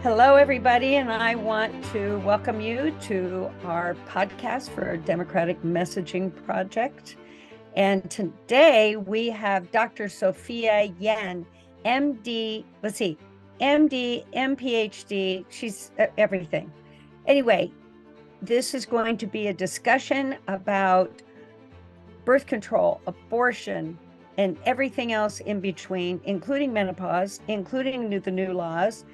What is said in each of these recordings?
Hello, everybody, and I want to welcome you to our podcast for our Democratic Messaging Project. And today we have Dr. Sophia Yen, MD, MD, MPhD, she's everything. Anyway, this is going to be a discussion about birth control, abortion, and everything else in between, including menopause, including the new laws.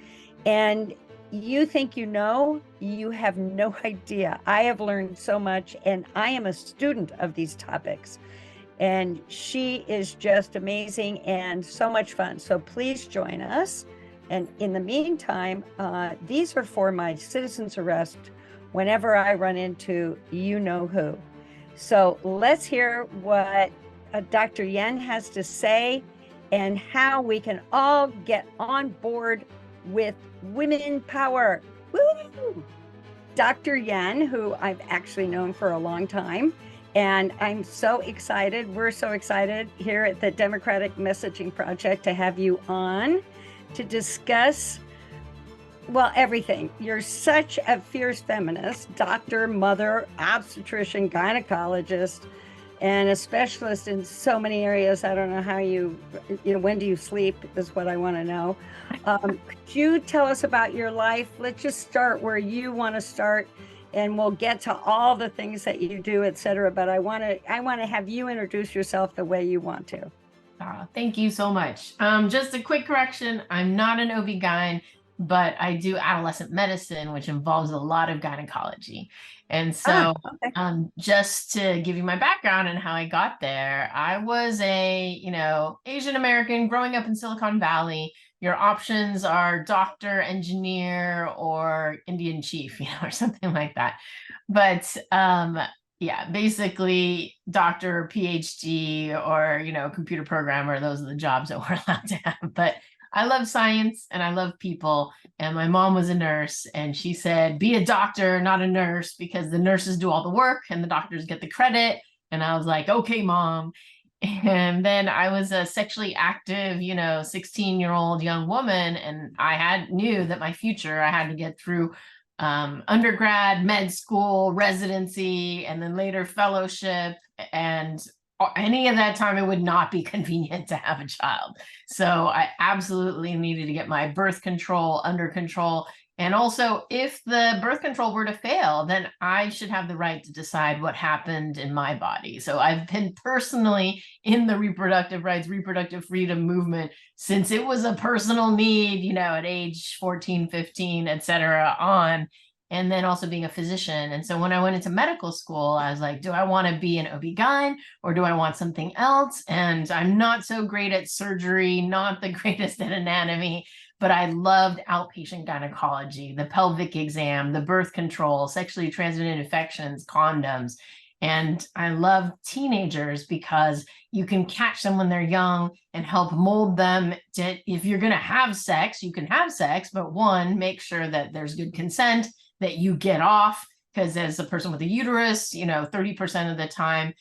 And you think you know, you have no idea. I have learned so much, and I am a student of these topics. And she is just amazing and so much fun. So please join us. And in the meantime, these are for my citizen's arrest whenever I run into you know who. So let's hear what Dr. Yen has to say and how we can all get on board with women power. Woo! Dr. Yen, who I've actually known for a long time, and I'm so excited. We're so excited here at the Democratic Messaging Project to have you on to discuss, well, everything. You're such a fierce feminist, doctor, mother, obstetrician, gynecologist, and a specialist in so many areas. I don't know how when do you sleep is what I want to know. Could you tell us about your life? Let's just start where you want to start, and we'll get to all the things that you do, et cetera. But I want to have you introduce yourself the way you want to. Thank you so much. Just a quick correction. I'm not an OB-GYN, but I do adolescent medicine, which involves a lot of gynecology. And so just to give you my background and how I got there, I was a, Asian American growing up in Silicon Valley. Your options are doctor, engineer, or Indian chief, or something like that. But yeah, basically doctor, PhD, or, computer programmer, those are the jobs that we're allowed to have. But I love science and I love people. And my mom was a nurse, and she said, be a doctor, not a nurse, because the nurses do all the work and the doctors get the credit. And I was like, okay, mom. And then I was a sexually active, 16-year-old young woman. And I knew that my future, I had to get through undergrad, med school, residency, and then later fellowship. And any of that time, it would not be convenient to have a child. So I absolutely needed to get my birth control under control. And also, if the birth control were to fail, then I should have the right to decide what happened in my body. So I've been personally in the reproductive rights, reproductive freedom movement since it was a personal need, at age 14, 15, et cetera, on. And then also being a physician. And so when I went into medical school, I was like, do I want to be an OB-GYN or do I want something else? And I'm not so great at surgery, not the greatest at anatomy, but I loved outpatient gynecology, the pelvic exam, the birth control, sexually transmitted infections, condoms. And I love teenagers because you can catch them when they're young and help mold them to, if you're going to have sex, you can have sex, but one, make sure that there's good consent, that you get off, because as a person with a uterus, 30% of the time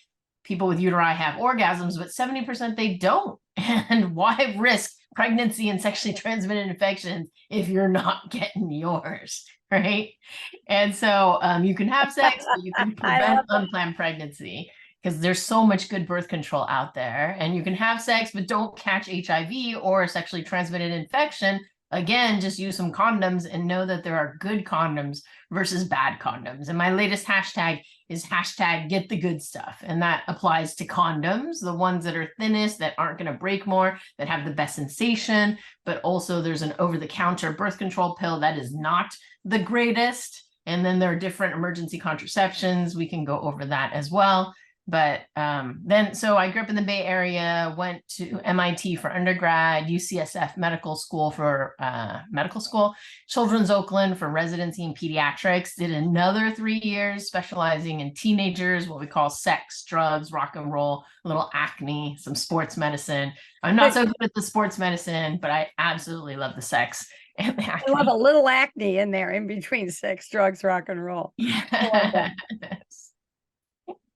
people with uteri have orgasms, but 70% they don't. And why risk pregnancy and sexually transmitted infections if you're not getting yours, right? And so you can have sex, but you can prevent unplanned pregnancy because there's so much good birth control out there. And you can have sex, but don't catch HIV or a sexually transmitted infection. Again, just use some condoms and know that there are good condoms versus bad condoms. And my latest hashtag is hashtag get the good stuff. And that applies to condoms, the ones that are thinnest, that aren't going to break more, that have the best sensation. But also there's an over-the-counter birth control pill that is not the greatest. And then there are different emergency contraceptions. We can go over that as well. But so I grew up in the Bay Area, went to MIT for undergrad, UCSF medical school for medical school, Children's Oakland for residency in pediatrics, did another 3 years specializing in teenagers, what we call sex, drugs, rock and roll, a little acne, some sports medicine. I'm not so good at the sports medicine, but I absolutely love the sex. And the acne. I love a little acne in there in between sex, drugs, rock and roll. Yeah.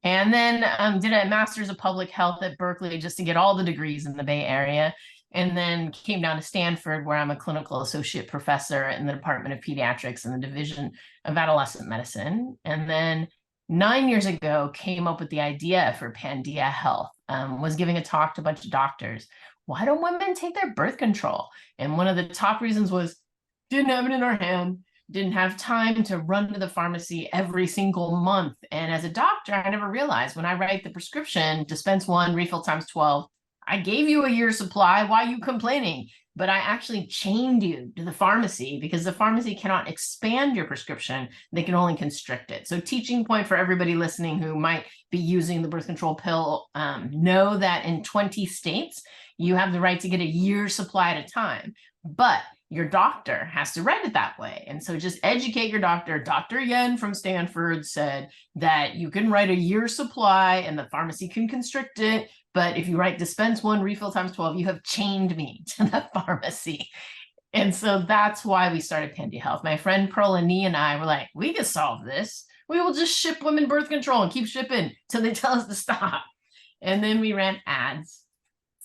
And then did a master's of public health at Berkeley just to get all the degrees in the Bay Area. and then came down to Stanford, where I'm a clinical associate professor in the Department of Pediatrics and the Division of Adolescent Medicine. And then 9 years ago, came up with the idea for Pandia Health, was giving a talk to a bunch of doctors. Why don't women take their birth control? And one of the top reasons was, didn't have it in our hand, didn't have time to run to the pharmacy every single month. And as a doctor, I never realized when I write the prescription, dispense 1, refill times 12, I gave you a year's supply. Why are you complaining? But I actually chained you to the pharmacy because the pharmacy cannot expand your prescription. They can only constrict it. So teaching point for everybody listening who might be using the birth control pill, know that in 20 states, you have the right to get a year's supply at a time. But your doctor has to write it that way. And so just educate your doctor. Dr. Yen from Stanford said that you can write a year's supply and the pharmacy can constrict it. But if you write dispense 1, refill times 12, you have chained me to the pharmacy. And so that's why we started Pandia Health. My friend Pearl and Nee and I were like, we can solve this. We will just ship women birth control and keep shipping till they tell us to stop. And then we ran ads,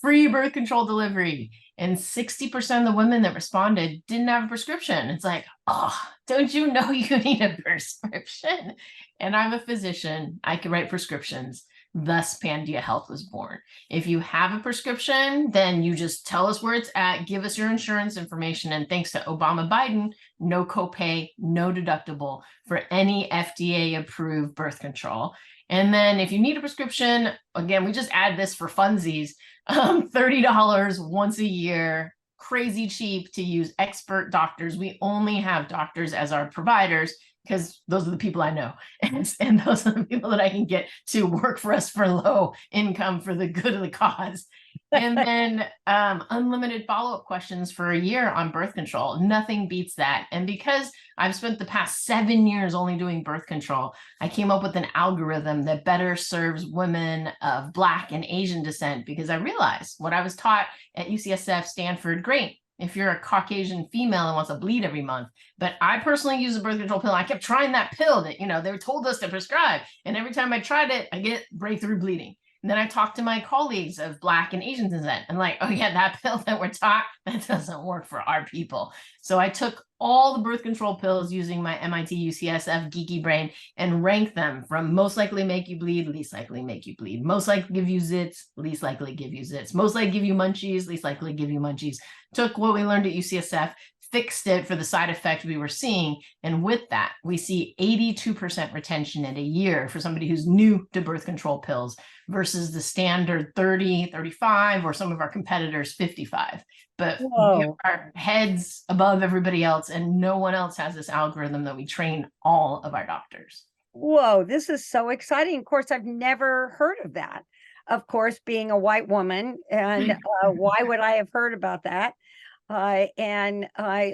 free birth control delivery. And 60% of the women that responded didn't have a prescription. It's like, oh, don't you know you need a prescription? And I'm a physician. I can write prescriptions. Thus, Pandia Health was born. If you have a prescription, then you just tell us where it's at, give us your insurance information, and thanks to Obama Biden, no copay, no deductible for any FDA-approved birth control. And then if you need a prescription, again, we just add this for funsies, $30 once a year, crazy cheap to use expert doctors. We only have doctors as our providers because those are the people I know. And those are the people that I can get to work for us for low income for the good of the cause. And then unlimited follow-up questions for a year on birth control. Nothing beats that. And because I've spent the past 7 years only doing birth control, I came up with an algorithm that better serves women of Black and Asian descent because I realized what I was taught at UCSF, Stanford, great if you're a Caucasian female and wants to bleed every month. But I personally use a birth control pill. I kept trying that pill that, they were told us to prescribe. And every time I tried it, I get breakthrough bleeding. And then I talked to my colleagues of Black and Asian descent and like, oh yeah, that pill that we're taught, that doesn't work for our people. So I took all the birth control pills using my MIT UCSF geeky brain and ranked them from most likely make you bleed, least likely make you bleed, most likely give you zits, least likely give you zits, most likely give you munchies, least likely give you munchies. Took what we learned at UCSF, fixed it for the side effect we were seeing. And with that, we see 82% retention in a year for somebody who's new to birth control pills versus the standard 30, 35, or some of our competitors 55. But we are heads above everybody else, and no one else has this algorithm that we train all of our doctors. Whoa, this is so exciting. Of course, I've never heard of that. Of course, being a white woman, and why would I have heard about that?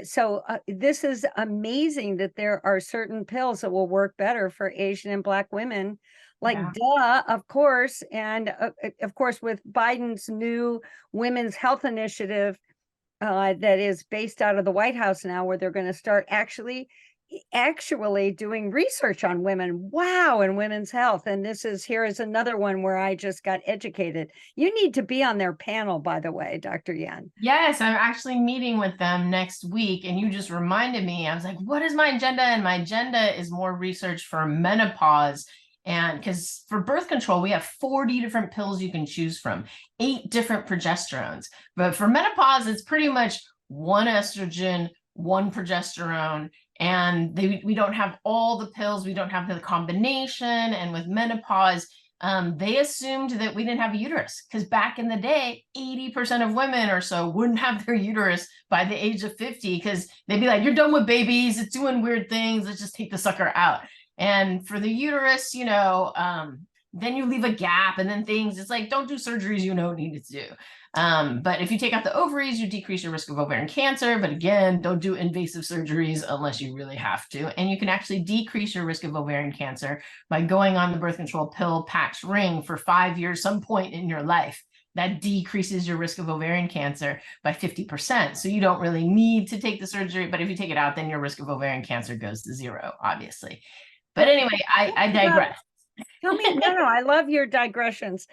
So this is amazing that there are certain pills that will work better for Asian and Black women. Like, duh, of course. And of course, with Biden's new women's health initiative that is based out of the White House now, where they're going to start actually doing research on women. Wow. And women's health. And here is another one where I just got educated. You need to be on their panel, by the way, Dr. Yen. Yes, I'm actually meeting with them next week. And you just reminded me, I was like, what is my agenda? And my agenda is more research for menopause. And because for birth control, we have 40 different pills you can choose from, 8 different progesterones. But for menopause, it's pretty much 1 estrogen, 1 progesterone. And we don't have all the pills. We don't have the combination. And with menopause, they assumed that we didn't have a uterus because back in the day, 80% of women or so wouldn't have their uterus by the age of 50 because they'd be like, you're done with babies. It's doing weird things. Let's just take the sucker out. And for the uterus, then you leave a gap and then it's like, don't do surgeries you don't need to do. But if you take out the ovaries, you decrease your risk of ovarian cancer. But again, don't do invasive surgeries unless you really have to. And you can actually decrease your risk of ovarian cancer by going on the birth control pill patch ring for 5 years, some point in your life. That decreases your risk of ovarian cancer by 50%. So you don't really need to take the surgery. But if you take it out, then your risk of ovarian cancer goes to 0, obviously. But anyway, I digress. Tell me, no, I love your digressions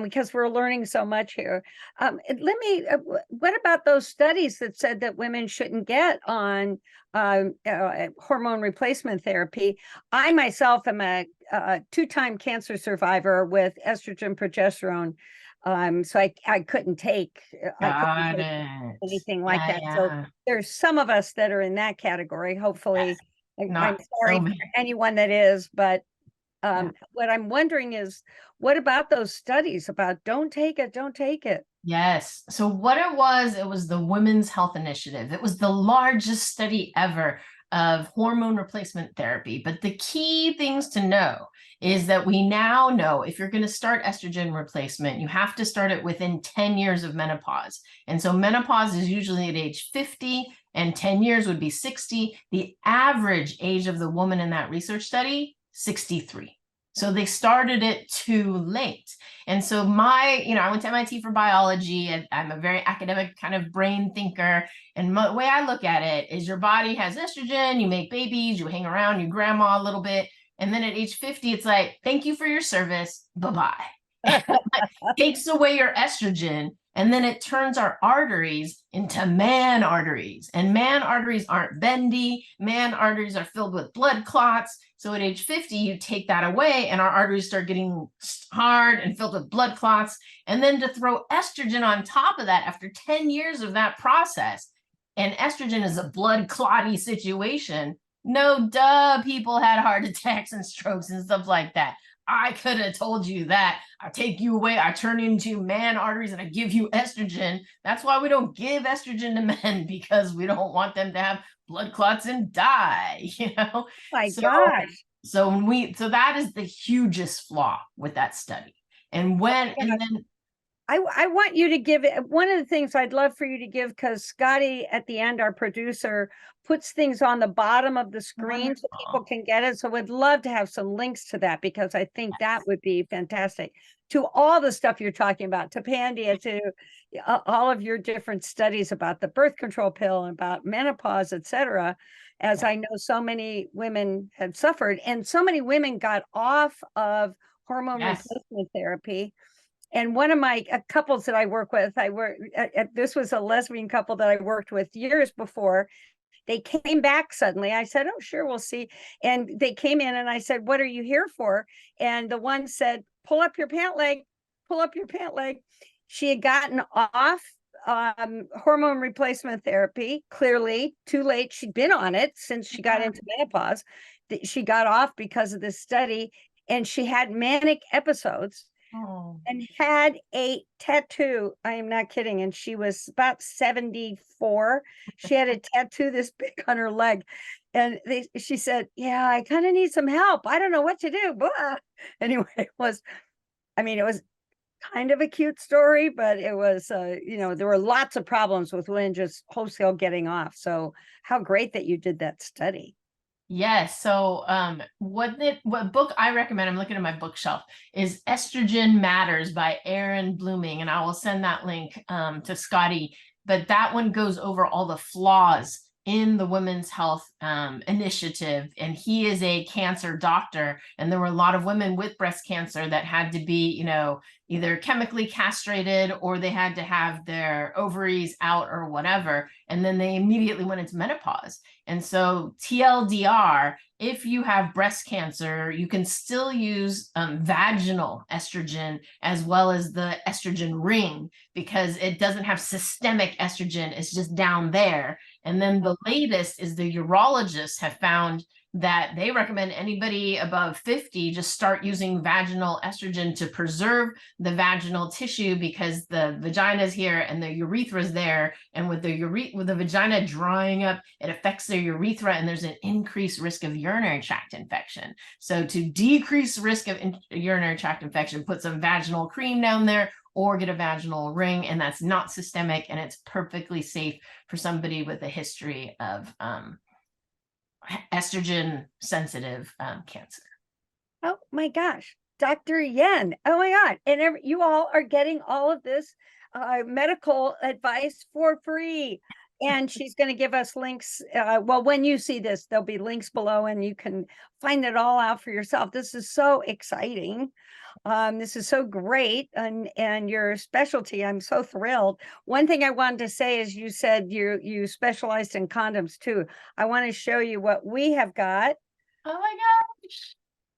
because we're learning so much here. What about those studies that said that women shouldn't get on hormone replacement therapy? I myself am a two-time cancer survivor with estrogen progesterone. So I couldn't take, Got it. anything like Yeah, that. So yeah. there's some of us that are in that category. Hopefully, Yes. I'm Not sorry so for many. anyone that is, but Yeah. what I'm wondering is, what about those studies about don't take it, don't take it? Yes. So what it was the Women's Health Initiative. It was the largest study ever of hormone replacement therapy. But the key things to know is that we now know if you're going to start estrogen replacement, you have to start it within 10 years of menopause. And so menopause is usually at age 50, and 10 years would be 60. The average age of the woman in that research study, 63. So they started it too late. And so I went to MIT for biology, and I'm a very academic kind of brain thinker. And the way I look at it is your body has estrogen, you make babies, you hang around your grandma a little bit. And then at age 50, it's like, thank you for your service. Bye-bye. Takes away your estrogen, and then it turns our arteries into man arteries. And man arteries aren't bendy. Man arteries are filled with blood clots. So at age 50, you take that away, and our arteries start getting hard and filled with blood clots. And then to throw estrogen on top of that after 10 years of that process, and estrogen is a blood clotty situation. No, duh, people had heart attacks and strokes and stuff like that. I could have told you that. I take you away, I turn you into man arteries, and I give you estrogen. That's why we don't give estrogen to men, because we don't want them to have blood clots and die, My So gosh. so that is the hugest flaw with that study. And when Yeah. and then I want you to give it one of the things I'd love for you to give, because Scotty at the end, our producer, puts things on the bottom of the screen so people can get it. So we'd love to have some links to that, because I think that would be fantastic to all the stuff you're talking about, to Pandia, to all of your different studies about the birth control pill and about menopause, etc. As I know so many women have suffered, and so many women got off of hormone yes, replacement therapy. And one of my couples that I work with, this was a lesbian couple that I worked with years before. They came back suddenly. I said, oh, sure, we'll see. And they came in and I said, what are you here for? And the one said, pull up your pant leg, pull up your pant leg. She had gotten off hormone replacement therapy, clearly too late. She'd been on it since she got into menopause. She got off because of this study, and she had manic episodes and had a tattoo. I am not kidding. And she was about 74. She had a tattoo this big on her leg. And she said, yeah, I kind of need some help. I don't know what to do. Blah. Anyway, it was kind of a cute story, but it was, there were lots of problems with women just wholesale getting off. So how great that you did that study. yes. So what book I recommend, I'm looking at my bookshelf, is Estrogen Matters by Erin Blooming, and I will send that link to Scotty. But that one goes over all the flaws in the Women's Health Initiative, and he is a cancer doctor, and there were a lot of women with breast cancer that had to be, either chemically castrated, or they had to have their ovaries out or whatever, and then they immediately went into menopause. And so TLDR, if you have breast cancer, you can still use vaginal estrogen as well as the estrogen ring, because it doesn't have systemic estrogen. It's just down there. And then the latest is the urologists have found that they recommend anybody above 50 just start using vaginal estrogen to preserve the vaginal tissue, because the vagina is here and the urethra is there. And with the vagina drying up, it affects the urethra, and there's an increased risk of urinary tract infection. So to decrease risk of urinary tract infection, put some vaginal cream down there or get a vaginal ring, and that's not systemic, and it's perfectly safe for somebody with a history of estrogen sensitive cancer. Oh my gosh, Dr. Yen. Oh my God. And you all are getting all of this medical advice for free. And she's going to give us links. Well, when you see this, there'll be links below and you can find it all out for yourself. This is so exciting. This is so great, and your specialty. I'm so thrilled. One thing I wanted to say is you said you specialized in condoms too. I want to show you what we have got. Oh my gosh.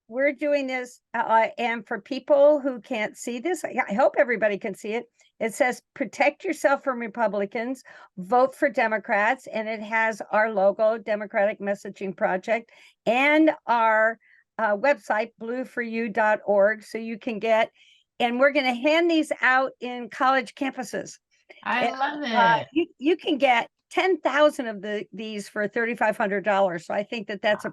We're doing this, and for people who can't see this, I hope everybody can see it. It says protect yourself from Republicans, vote for Democrats, and it has our logo, Democratic Messaging Project, and our website, blueforyou.org, so you can get, and we're going to hand these out in college campuses. I love it. You can get 10,000 of these for $3,500. So I think that's a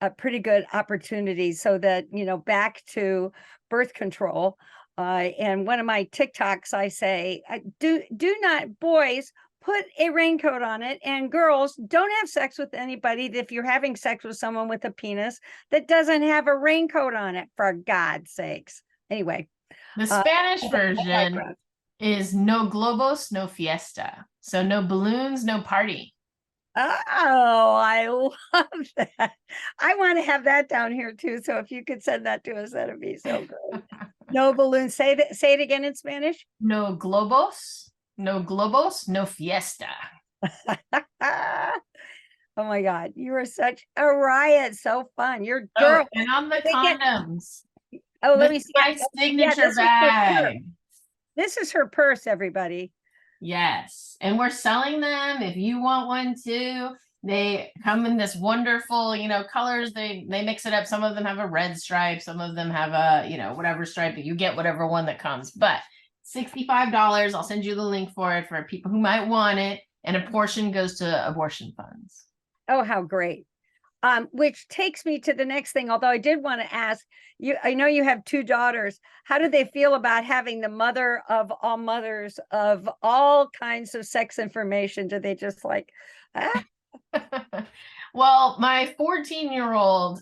pretty good opportunity, so that, back to birth control. And one of my TikToks, I say, do not, boys, put a raincoat on it, and girls, don't have sex with anybody if you're having sex with someone with a penis that doesn't have a raincoat on it, for God's sakes. Anyway. The Spanish version is no globos, no fiesta. So no balloons, no party. Oh, I love that. I want to have that down here too. So if you could send that to us, that'd be so great. No balloons. Say it again in Spanish. No globos, no fiesta. Oh my God, you are such a riot. So fun. You're girl. Oh, and on the condoms. Let me see. My signature bag. This is her purse, everybody. Yes. And we're selling them if you want one too. They come in this wonderful, colors. They mix it up. Some of them have a red stripe. Some of them have a, whatever stripe, but you get whatever one that comes. But $65, I'll send you the link for it for people who might want it. And a portion goes to abortion funds. Oh, how great. Which takes me to the next thing. Although I did want to ask you, I know you have 2 daughters. How do they feel about having the mother of all mothers of all kinds of sex information? Do they just like, Well, my 14-year-old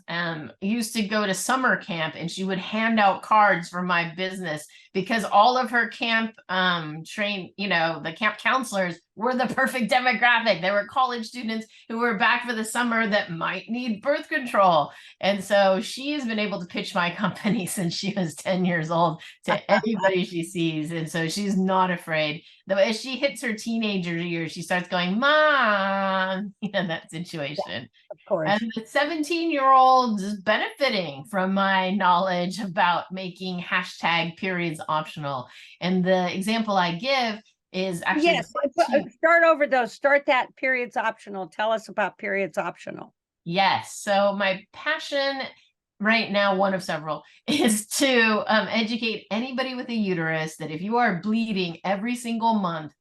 used to go to summer camp, and she would hand out cards for my business because all of her camp the camp counselors were the perfect demographic. They were college students who were back for the summer that might need birth control. And so she's been able to pitch my company since she was 10 years old to anybody she sees. And so she's not afraid. Though as she hits her teenager years, she starts going, Mom, that situation. Of course. And the 17-year-old is benefiting from my knowledge about making #periods optional. And the example I give is actually— Yes, start over though. Start that periods optional. Tell us about periods optional. Yes. So my passion right now, one of several, is to educate anybody with a uterus that if you are bleeding every single month,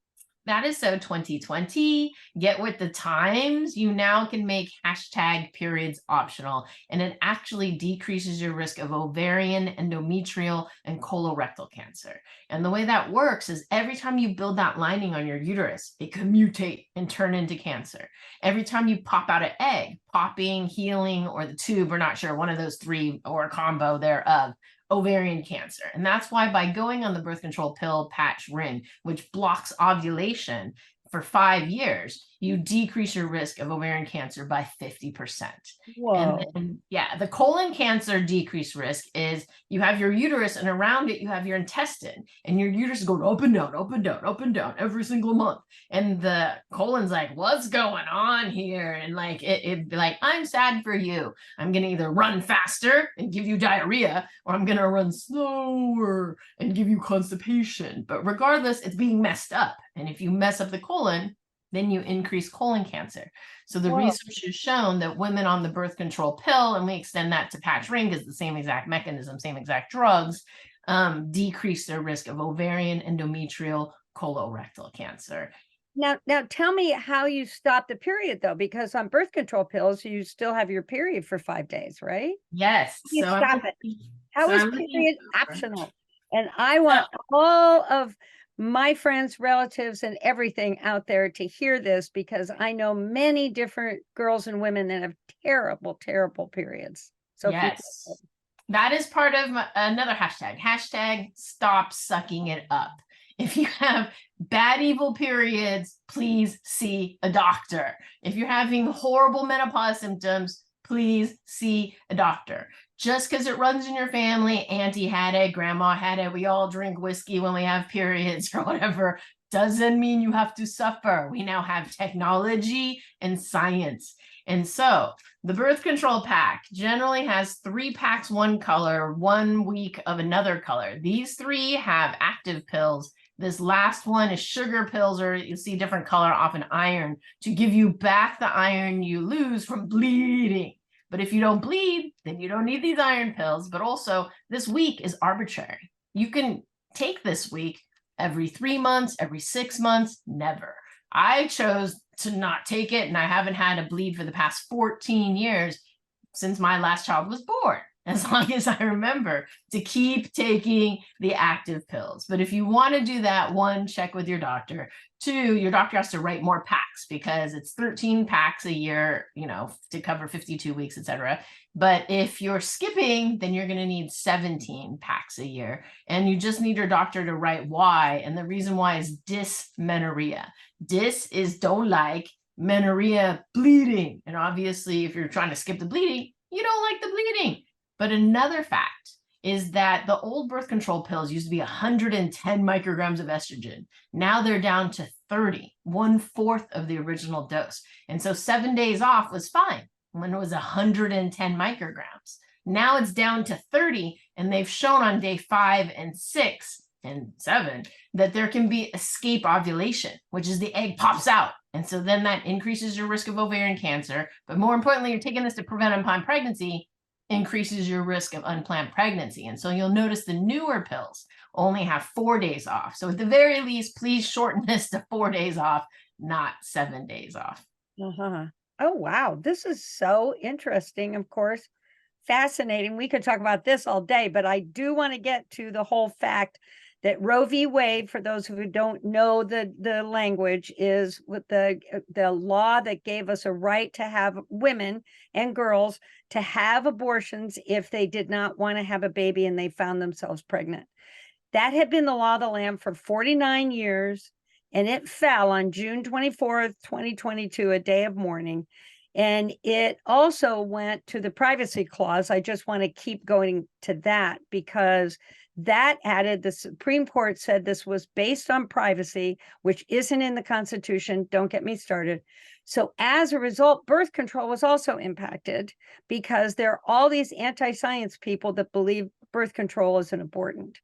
that is so 2020. Get with the times. You now can make #periods optional, and it actually decreases your risk of ovarian, endometrial, and colorectal cancer. And the way that works is every time you build that lining on your uterus, it can mutate and turn into cancer. Every time you pop out an egg, popping, healing, or the tube, we're not sure, one of those 3 or a combo thereof, ovarian cancer. And that's why by going on the birth control pill patch ring, which blocks ovulation for 5 years, you decrease your risk of ovarian cancer by 50%. Whoa. And then, the colon cancer decreased risk is you have your uterus, and around it you have your intestine, and your uterus is going up and down, up and down, up and down every single month. And the colon's like, what's going on here? And like it'd be like, I'm sad for you. I'm gonna either run faster and give you diarrhea, or I'm gonna run slower and give you constipation. But regardless, it's being messed up. And if you mess up the colon, then you increase colon cancer. So the research has shown that women on the birth control pill, and we extend that to patch ring because the same exact mechanism, same exact drugs, decrease their risk of ovarian, endometrial, colorectal cancer. Now tell me how you stop the period though, because on birth control pills, you still have your period for 5 days, right? Yes. So stop it. How is period optional? And I want all of my friends, relatives, and everything out there to hear this, because I know many different girls and women that have terrible, terrible periods. So yes, that is part of another hashtag stop sucking it up. If you have bad, evil periods, please see a doctor. If you're having horrible menopause symptoms, please see a doctor. Just because it runs in your family, auntie had it, grandma had it, we all drink whiskey when we have periods or whatever, doesn't mean you have to suffer. We now have technology and science. And so the birth control pack generally has 3 packs, one color, 1 week of another color. These 3 have active pills. This last one is sugar pills, or you'll see different color, often iron, to give you back the iron you lose from bleeding. But if you don't bleed, then you don't need these iron pills. But also, this week is arbitrary. You can take this week every 3 months, every 6 months, never. I chose to not take it, and I haven't had a bleed for the past 14 years since my last child was born, as long as I remember to keep taking the active pills. But if you want to do that, 1, check with your doctor. 2, your doctor has to write more packs because it's 13 packs a year, to cover 52 weeks, etc. But if you're skipping, then you're going to need 17 packs a year. And you just need your doctor to write why. And the reason why is dysmenorrhea. Dys is don't like, menorrhea, bleeding. And obviously, if you're trying to skip the bleeding, you don't like the bleeding. But another fact is that the old birth control pills used to be 110 micrograms of estrogen. Now they're down to 30, 1/4 of the original dose. And so 7 days off was fine when it was 110 micrograms. Now it's down to 30, and they've shown on day 5 and 6 and 7 that there can be escape ovulation, which is the egg pops out. And so then that increases your risk of ovarian cancer. But more importantly, you're taking this to prevent unplanned pregnancy, increases your risk of unplanned pregnancy. And so you'll notice the newer pills only have 4 days off. So at the very least, please shorten this to 4 days off, not 7 days off. Uh-huh. Oh, wow. This is so interesting, of course. Fascinating. We could talk about this all day, but I do want to get to the whole fact that Roe v. Wade, for those who don't know the language, is with the law that gave us a right to have women and girls to have abortions if they did not want to have a baby and they found themselves pregnant. That had been the law of the land for 49 years, and it fell on June 24th, 2022, a day of mourning. And it also went to the privacy clause. I just want to keep going to that because that added, the Supreme Court said this was based on privacy, which isn't in the Constitution. Don't get me started. So as a result, birth control was also impacted because there are all these anti-science people that believe birth control is an abortant.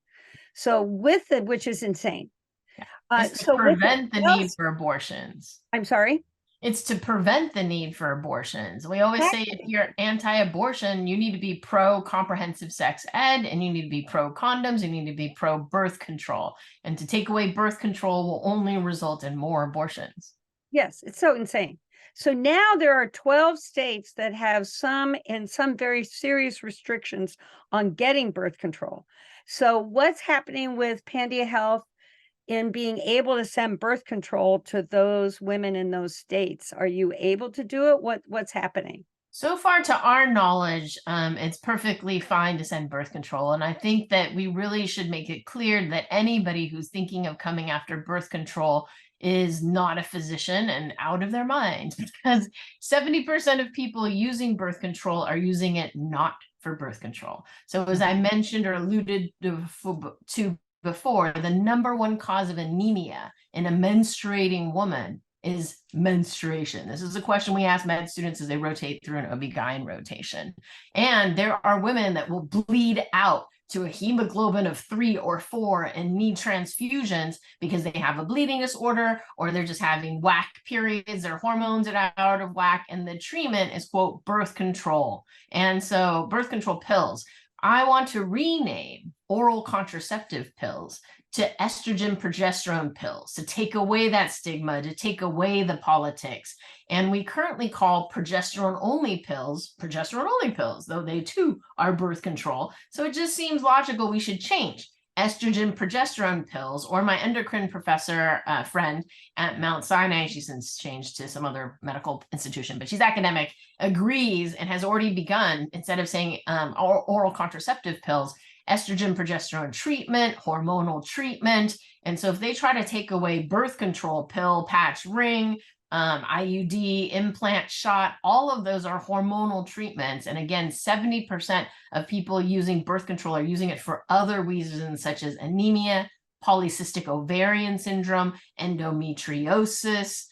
So with it, which is insane. It's to prevent the need for abortions. I'm sorry? It's to prevent the need for abortions. We always say if you're anti-abortion, you need to be pro-comprehensive sex ed, and you need to be pro-condoms, you need to be pro-birth control. And to take away birth control will only result in more abortions. Yes, it's so insane. So now there are 12 states that have some very serious restrictions on getting birth control. So what's happening with Pandia Health in being able to send birth control to those women in those states? Are you able to do it? What's happening? So far, to our knowledge, it's perfectly fine to send birth control. And I think that we really should make it clear that anybody who's thinking of coming after birth control is not a physician and out of their mind, because 70% of people using birth control are using it not for birth control. So as I mentioned or alluded to before, the #1 cause of anemia in a menstruating woman is menstruation. This is a question we ask med students as they rotate through an OB-GYN rotation. And there are women that will bleed out to a hemoglobin of 3 or 4 and need transfusions because they have a bleeding disorder, or they're just having whack periods, their hormones are out of whack, and the treatment is, quote, birth control. And so birth control pills, I want to rename oral contraceptive pills to estrogen progesterone pills, to take away that stigma, to take away the politics. And we currently call progesterone only pills, though they too are birth control. So it just seems logical we should change estrogen progesterone pills, or my endocrine professor friend at Mount Sinai, she's since changed to some other medical institution, but she's academic, agrees and has already begun, instead of saying oral contraceptive pills, estrogen progesterone treatment, hormonal treatment. And so if they try to take away birth control pill, patch, ring, IUD, implant, shot, all of those are hormonal treatments. And again, 70% of people using birth control are using it for other reasons, such as anemia, polycystic ovarian syndrome, endometriosis,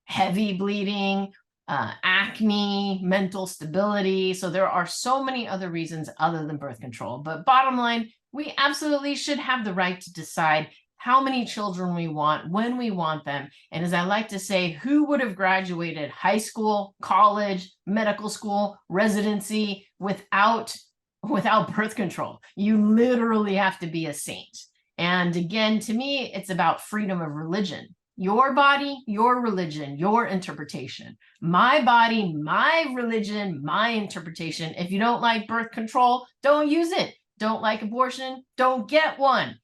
heavy bleeding, acne, mental stability. So there are so many other reasons other than birth control. But bottom line, we absolutely should have the right to decide how many children we want, when we want them. And as I like to say, who would have graduated high school, college, medical school, residency without birth control? You literally have to be a saint. And again, to me, it's about freedom of religion. Your body, your religion, your interpretation. My body, my religion, my interpretation. If you don't like birth control, don't use it. Don't like abortion, don't get one.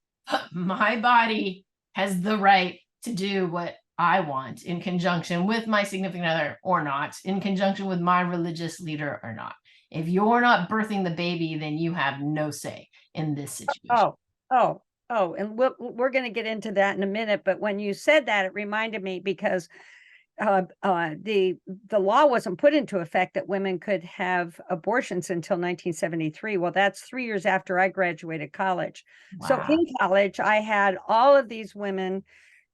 My body has the right to do what I want in conjunction with my significant other or not, in conjunction with my religious leader or not. If you're not birthing the baby, then you have no say in this situation. And we're going to get into that in a minute. But when you said that, it reminded me, because the law wasn't put into effect that women could have abortions until 1973. Well, that's 3 years after I graduated college. Wow. So in college, I had all of these women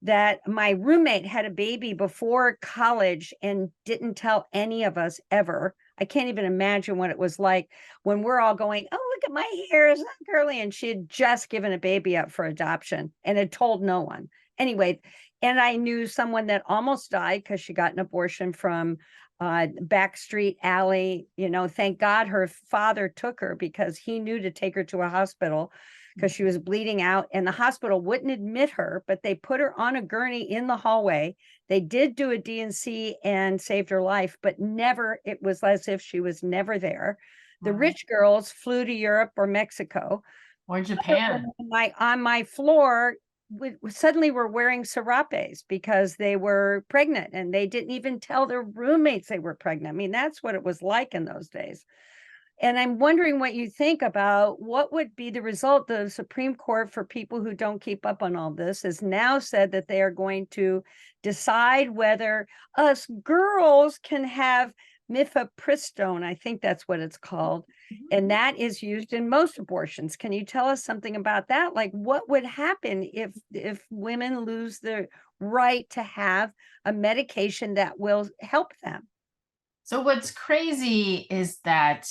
that my roommate had a baby before college and didn't tell any of us ever. I can't even imagine what it was like when we're all going, oh, look at my hair, isn't that curly? And she had just given a baby up for adoption and had told no one. Anyway, and I knew someone that almost died because she got an abortion from backstreet alley. Thank God her father took her, because he knew to take her to a hospital because she was bleeding out, and the hospital wouldn't admit her, but they put her on a gurney in the hallway. They did do a D&C and saved her life, but never, it was as if she was never there. The rich girls flew to Europe or Mexico. Or Japan. On my floor, we suddenly were wearing serapes because they were pregnant, and they didn't even tell their roommates they were pregnant. I mean, that's what it was like in those days. And I'm wondering what you think about what would be the result. The Supreme Court, for people who don't keep up on all this, has now said that they are going to decide whether us girls can have mifepristone. I think that's what it's called. Mm-hmm. And that is used in most abortions. Can you tell us something about that? Like, what would happen if women lose the right to have a medication that will help them? So what's crazy is that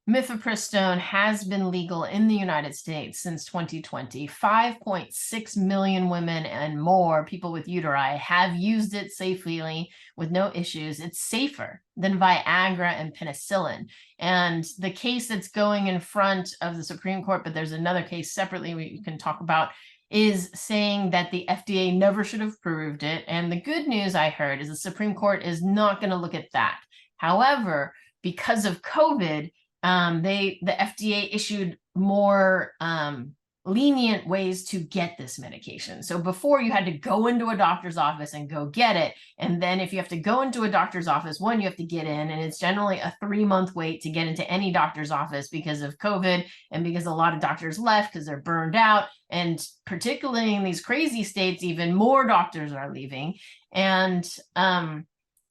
mifepristone has been legal in the United States since 2020. 5.6 million women and more, people with uteri, have used it safely with no issues. It's safer than Viagra and penicillin. And the case that's going in front of the Supreme Court, but there's another case separately we can talk about, is saying that the FDA never should have approved it. And the good news I heard is the Supreme Court is not going to look at that. However, because of COVID, the FDA issued more lenient ways to get this medication. So before, you had to go into a doctor's office and go get it. And then if you have to go into a doctor's office, one, you have to get in, and it's generally a 3-month wait to get into any doctor's office because of COVID, and because a lot of doctors left because they're burned out. And particularly in these crazy states, even more doctors are leaving. And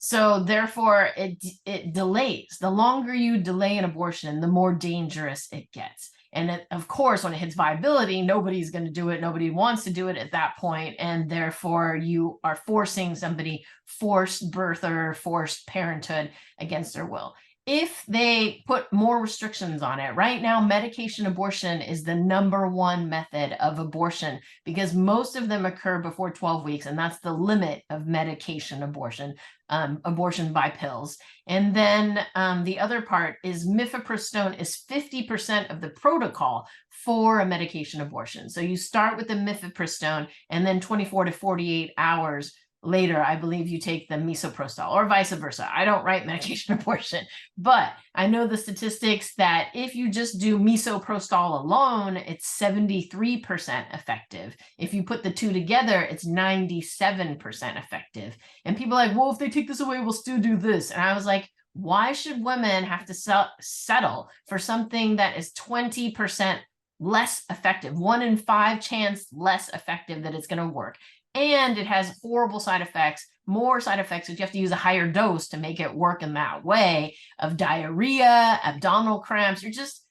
so therefore it delays. The longer you delay an abortion, the more dangerous it gets. And of course, when it hits viability, nobody's going to do it. Nobody wants to do it at that point. And therefore, you are forcing somebody, forced birth or forced parenthood against their will. If they put more restrictions on it, right now, medication abortion is the #1 method of abortion, because most of them occur before 12 weeks. And that's the limit of medication abortion, abortion by pills. And then the other part is mifepristone is 50% of the protocol for a medication abortion. So you start with the mifepristone, and then 24 to 48 hours later, I believe you take the misoprostol or vice versa. I don't write medication abortion, but I know the statistics that if you just do misoprostol alone, it's 73% effective. If you put the two together, it's 97% effective. And people are like, well, if they take this away, we'll still do this. And I was like, why should women have to settle for something that is 20% less effective, 1 in 5 chance less effective that it's going to work? And it has horrible side effects, more side effects, because you have to use a higher dose to make it work in that way, of diarrhea, abdominal cramps. You're just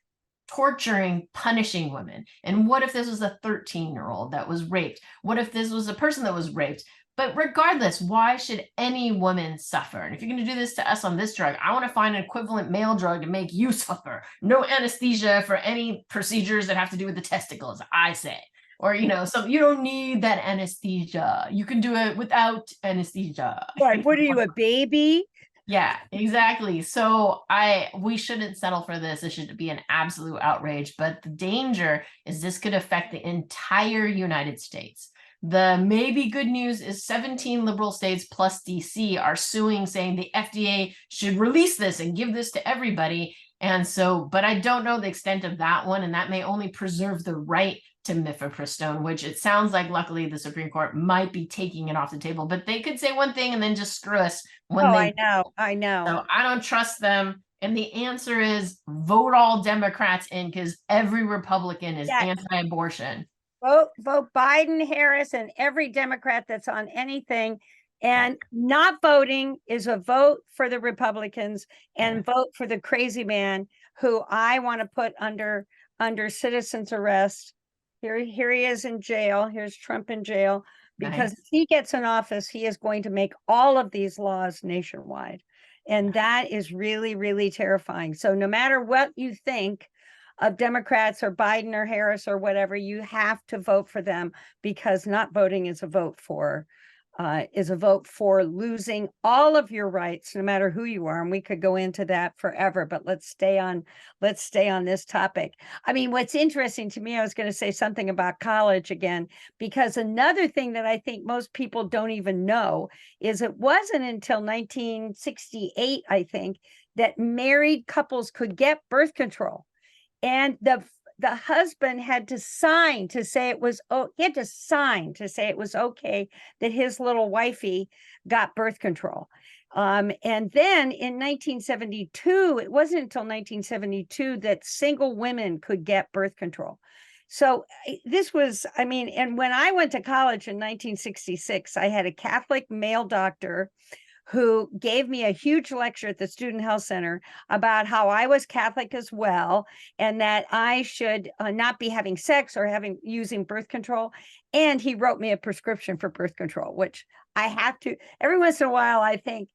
torturing, punishing women. And what if this was a 13-year-old that was raped? What if this was a person that was raped? But regardless, why should any woman suffer? And if you're going to do this to us on this drug, I want to find an equivalent male drug to make you suffer. No anesthesia for any procedures that have to do with the testicles, I say. Or, so you don't need that anesthesia. You can do it without anesthesia. Right. What are you, a baby? Yeah, exactly. So we shouldn't settle for this. It should be an absolute outrage. But the danger is this could affect the entire United States. The maybe good news is 17 liberal states plus DC are suing, saying the FDA should release this and give this to everybody. And so, but I don't know the extent of that one. And that may only preserve the right to mifepristone, which it sounds like luckily the Supreme Court might be taking it off the table, but they could say one thing and then just screw us when I know. So I don't trust them. And the answer is vote all Democrats in, because every Republican is anti-abortion. Vote Biden, Harris, and every Democrat that's on anything. And not voting is a vote for the Republicans, and vote for the crazy man who I want to put under citizen's arrest. Here he is in jail. Here's Trump in jail, because if he gets in office, he is going to make all of these laws nationwide. And that is really, really terrifying. So no matter what you think of Democrats or Biden or Harris or whatever, you have to vote for them, because not voting is a vote for losing all of your rights, no matter who you are. And we could go into that forever, but let's stay on this topic. I mean, what's interesting to me, I was going to say something about college again, because another thing that I think most people don't even know is it wasn't until 1968, I think, that married couples could get birth control. And the husband had to sign to say it was, okay that his little wifey got birth control. And then in 1972, it wasn't until 1972 that single women could get birth control. So this was, and when I went to college in 1966, I had a Catholic male doctor who gave me a huge lecture at the Student Health Center about how I was Catholic as well, and that I should not be having sex or using birth control. And he wrote me a prescription for birth control, which I have to, every once in a while, I think,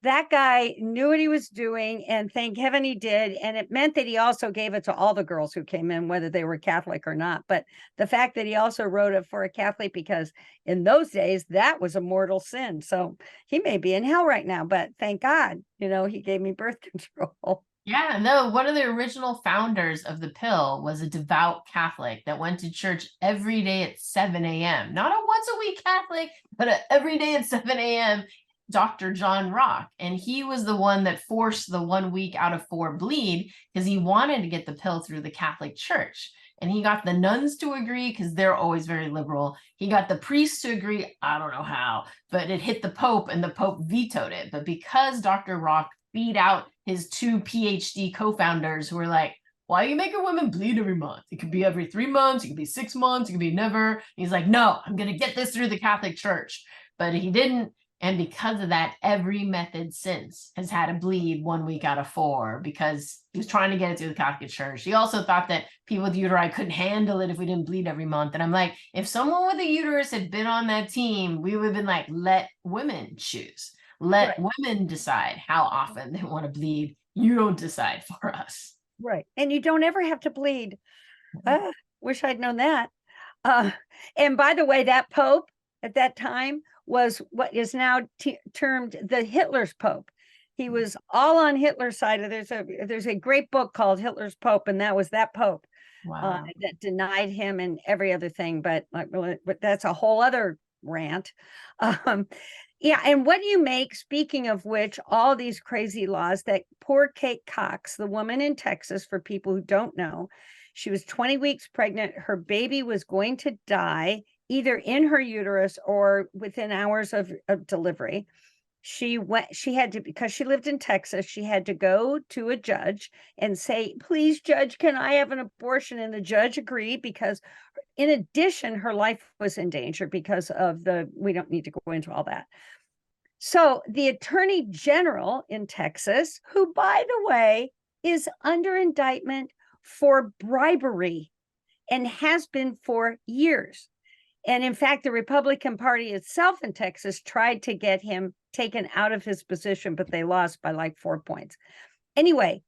that guy knew what he was doing, and thank heaven he did. And it meant that he also gave it to all the girls who came in, whether they were Catholic or not. But the fact that he also wrote it for a Catholic, because in those days, that was a mortal sin. So he may be in hell right now, but thank God, he gave me birth control. Yeah, no, one of the original founders of the pill was a devout Catholic that went to church every day at 7 a.m. Not a once a week Catholic, but every day at 7 a.m. Dr. John Rock. And he was the one that forced the 1 week out of 4 bleed, because he wanted to get the pill through the Catholic Church. And he got the nuns to agree, because they're always very liberal. He got the priests to agree. I don't know how, but it hit the Pope, and the Pope vetoed it. But because Dr. Rock beat out his 2 PhD co-founders who were like, why are you making women bleed every month? It could be every 3 months. It could be 6 months. It could be never. And he's like, no, I'm going to get this through the Catholic Church. But he didn't. And because of that, every method since has had a bleed 1 week out of 4, because he was trying to get it through the Catholic Church. He also thought that people with uteri couldn't handle it if we didn't bleed every month. And I'm like, if someone with a uterus had been on that team, we would have been like, let women choose. Let women decide how often they want to bleed. You don't decide for us. Right. And you don't ever have to bleed. Wish I'd known that. And by the way, that Pope at that time was what is now termed the Hitler's Pope. He was all on Hitler's side. There's a great book called Hitler's Pope, and that was that Pope that denied him and every other thing. But that's a whole other rant. Yeah, and what do you make, speaking of which, all these crazy laws that poor Kate Cox, the woman in Texas, for people who don't know, she was 20 weeks pregnant. Her baby was going to die either in her uterus or within hours of delivery. She had to, because she lived in Texas, she had to go to a judge and say, please, judge, can I have an abortion? And the judge agreed, because in addition, her life was in danger because of we don't need to go into all that. So the attorney general in Texas, who, by the way, is under indictment for bribery and has been for years. And in fact, the Republican Party itself in Texas tried to get him taken out of his position, but they lost by like 4 points. Anyway,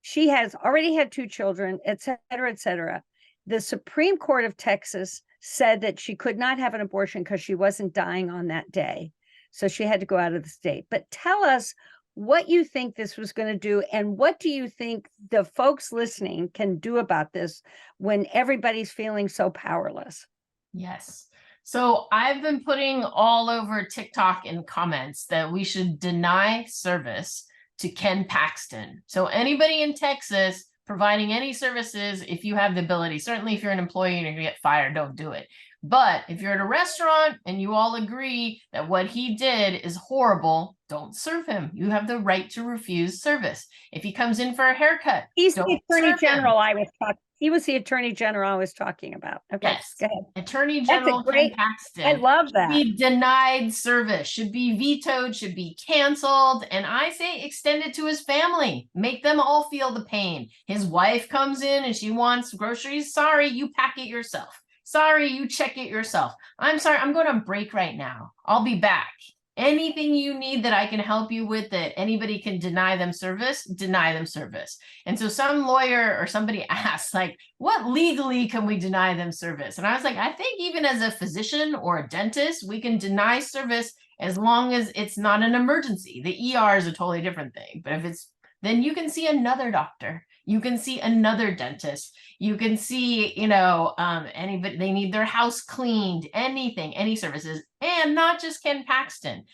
she has already had 2 children, et cetera, et cetera. The Supreme Court of Texas said that she could not have an abortion because she wasn't dying on that day. So she had to go out of the state. But tell us what you think this was going to do, and what do you think the folks listening can do about this when everybody's feeling so powerless? Yes. So I've been putting all over TikTok in comments that we should deny service to Ken Paxton. So anybody in Texas providing any services, if you have the ability, certainly if you're an employee and you're going to get fired, don't do it. But if you're at a restaurant and you all agree that what he did is horrible, don't serve him. You have the right to refuse service. If he comes in for a haircut, he's the attorney general I was talking. He was the attorney general I was talking about. Okay, yes. go ahead. Attorney General Ken Paxton. I love that. Be denied service, should be vetoed, should be canceled. And I say extend it to his family. Make them all feel the pain. His wife comes in and she wants groceries. Sorry, you pack it yourself. Sorry, you check it yourself. I'm sorry, I'm going on break right now. I'll be back. Anything you need that I can help you with, that anybody can deny them service, deny them service. And so some lawyer or somebody asked, like, what legally can we deny them service? And I was like, I think even as a physician or a dentist, we can deny service as long as it's not an emergency. The ER is a totally different thing. But if it's, then you can see another doctor. You can see another dentist. You can see, anybody, they need their house cleaned, anything, any services, and not just Ken Paxton.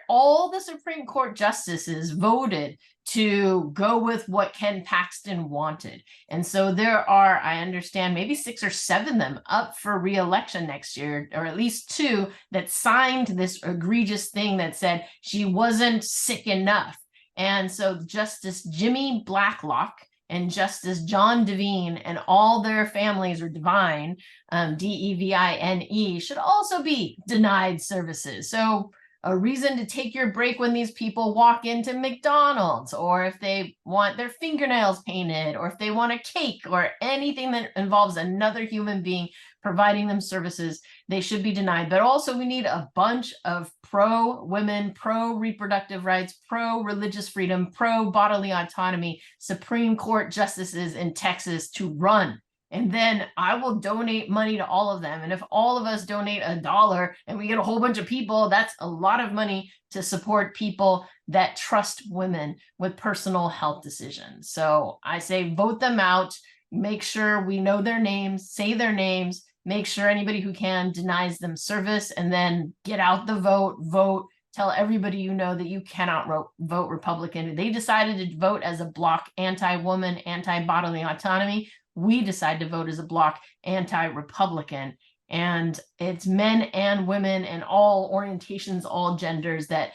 All the Supreme Court justices voted to go with what Ken Paxton wanted. And so there are, I understand, maybe 6 or 7 of them up for re-election next year, or at least 2 that signed this egregious thing that said she wasn't sick enough. And so Justice Jimmy Blacklock and Justice John Devine and all their families, or Devine, Devine, should also be denied services. So a reason to take your break when these people walk into McDonald's, or if they want their fingernails painted, or if they want a cake, or anything that involves another human being providing them services, they should be denied. But also we need a bunch of pro-women, pro-reproductive rights, pro-religious freedom, pro-bodily autonomy Supreme Court justices in Texas to run. And then I will donate money to all of them. And if all of us donate $1 and we get a whole bunch of people, that's a lot of money to support people that trust women with personal health decisions. So I say vote them out, make sure we know their names, say their names, make sure anybody who can denies them service, and then get out the vote, tell everybody you know that you cannot vote Republican. They decided to vote as a block anti-woman, anti-bodily autonomy. We decide to vote as a block anti-Republican. And it's men and women and all orientations, all genders that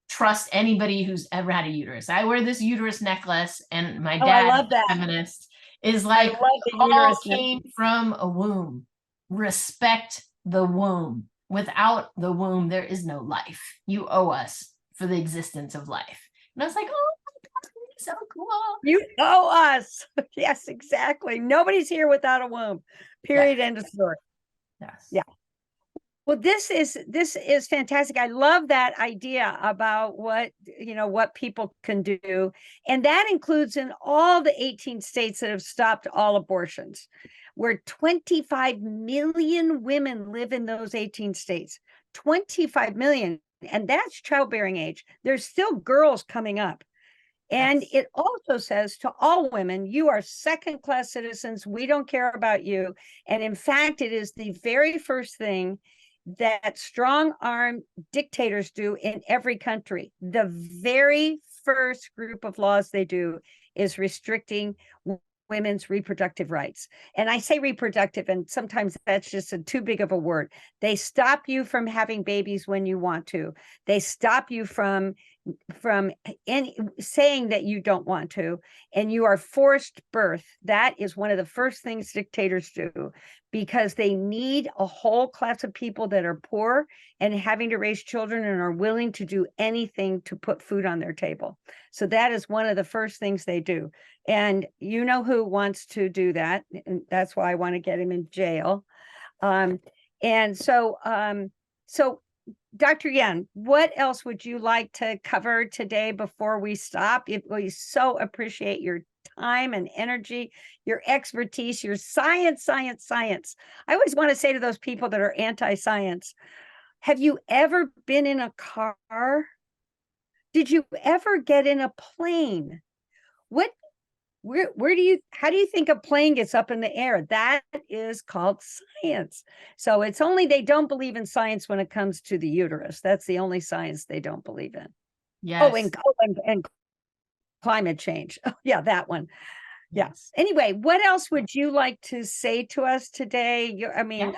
trust anybody who's ever had a uterus. I wear this uterus necklace, and my dad, feminist, is like, all came from a womb. Respect the womb. Without the womb, there is no life. You owe us for the existence of life. And I was like, oh my God, so cool. You owe us. Yes, exactly. Nobody's here without a womb. Period. End of story. Yes. Yeah. Well, this is fantastic. I love that idea about what people can do. And that includes in all the 18 states that have stopped all abortions, where 25 million women live in those 18 states. 25 million. And that's childbearing age. There's still girls coming up. And it also says to all women, you are second-class citizens. We don't care about you. And in fact, it is the very first thing that strong arm dictators do in every country. The very first group of laws they do is restricting women's reproductive rights. And I say reproductive, and sometimes that's just too big of a word. They stop you from having babies when you want to. They stop you from any saying that you don't want to, and you are forced birth. That is one of the first things dictators do, because they need a whole class of people that are poor and having to raise children and are willing to do anything to put food on their table. So that is one of the first things they do. And you know who wants to do that, and that's why I want to get him in jail. And so Dr. Yen, what else would you like to cover today before we stop? We so appreciate your time and energy, your expertise, your science. I always want to say to those people that are anti-science, have you ever been in a car? Did you ever get in a plane? How do you think a plane gets up in the air? That is called science. So it's only they don't believe in science when it comes to the uterus. That's the only science they don't believe in. Yes. And climate change. Oh, yeah, that one. Yes. Anyway, what else would you like to say to us today?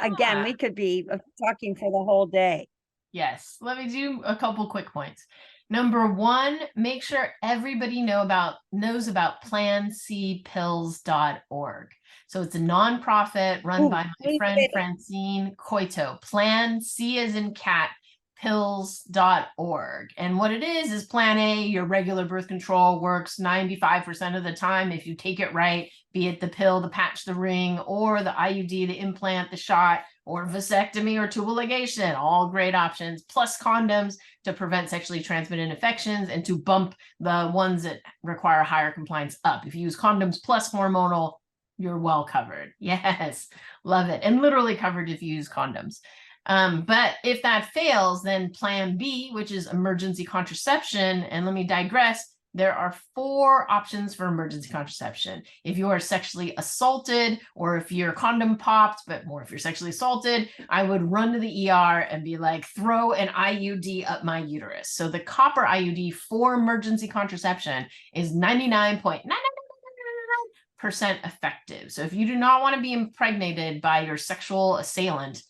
Again, we could be talking for the whole day. Yes. Let me do a couple quick points. Number one, make sure everybody knows about plancpills.org. So it's a nonprofit run by my friend Francine Coito. Plan C as in cat, pills.org. And what it is Plan A, your regular birth control, works 95% of the time if you take it right, be it the pill, the patch, the ring, or the IUD, the implant, the shot, or vasectomy or tubal ligation, all great options, plus condoms to prevent sexually transmitted infections and to bump the ones that require higher compliance up. If you use condoms plus hormonal, you're well covered. Yes, love it. And literally covered if you use condoms. But if that fails, then Plan B, which is emergency contraception, and let me digress, there are 4 options for emergency contraception. If you are sexually assaulted, or if your condom popped, but more if you're sexually assaulted, I would run to the ER and be like, throw an IUD up my uterus. So the copper IUD for emergency contraception is 99.999% effective. So if you do not want to be impregnated by your sexual assailant,